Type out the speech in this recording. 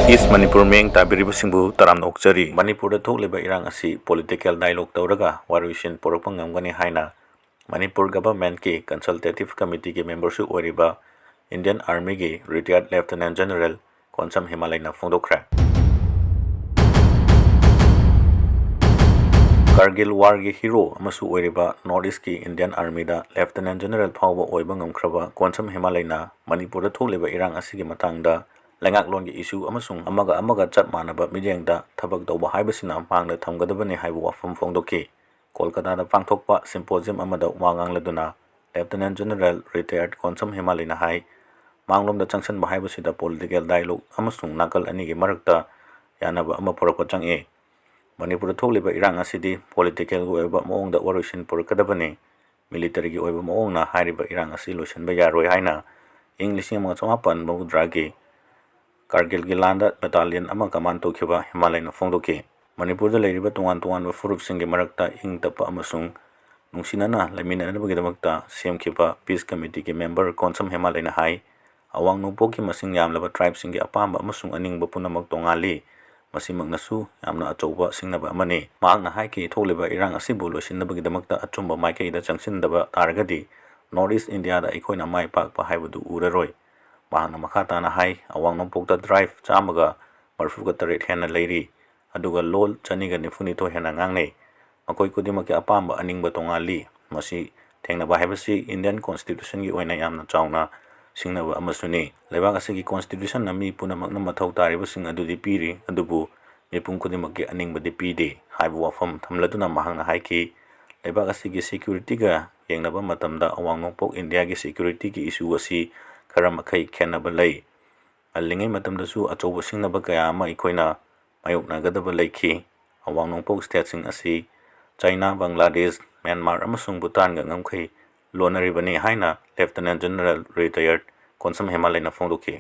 East Manipur Meng Tabiribasingbu Taram Okjari Manipur da Thokliba Irang asi political dialogue tawraga waruisin poropang ngamgani haina Manipur government ki consultative committee ki membership oriba Indian Army ki retired Lt.Gen General Konsam Himalay na fongdokra Kargil war ki hero amasu oriba Northeast ki Indian Army da Lt.Gen General phawba oiba ngamkraba Konsam Himalay na Manipur da Thokliba Irang asi ki matangda Lengaklon ki issue amasung amaga chat manaba mijengda thabak tawba haibasina mangda thamgadabani haibu wafam phongdoki Kolkata da pangthokpa symposium amada wangangladuna Lt.Gen General retired Konsam Himalay na hai manglom da changsan bahaibasida political dialogue amasung nakal ani gi marakta yanaba ama porakpa change Manipur thokliba irang asidi political oiba moongda warusin porakadabani military gi oiba moongna hairiba irang asi loisanba yaroi haina English nga mga chamapan mabudragi Kargil Gilanda Battalion ama kaman tokhiba Himalay na fongdoki Manipur da leiriba tungan furup singi marakta ing tapa amasung nungsinana laiminanabagidamagta semkhiba Peace Committee ki member Konsam Himalay na hai awang nungpok ki masing yamlaba tribe singi apamba amasung aningba punamak tongali masimagnasu yamna achouba singnaba amani maakna hai ki thokliba irang asibu loisinabagidamagta achumba maikeida changsindaba taragadi Northeast India da ikoina mai pakpa haibadu uraroi Mahana makata na hai awang nompokta drive chamaga marfuga tarit hena leiri aduga lol chaniga nifunito hena ngangne makoi kudimaki apamba aningba tongali masi thengnaba haibasi Indian Constitution gi oina yamna chauna singnaba amasuni lebak asigi constitution na mi punamakna mathau tariba sing adudi piri adubu mipum kudimaki aningba di pide haibu wafam thamladuna mahangna haiki lebak asigi security ga yengnaba matamda awang nompok India gi security gi issue asi Karamakay Kenaba lay Alingai matamdasu achouba singnaba kaya ama ikoina mayoknagadaba leikhi awang nongpok state sing asi China Bangladesh Myanmar amasung Bhutan ga ngamkhay lonaribani haina Lt.Gen General retired Konsam Himalay na fongdoki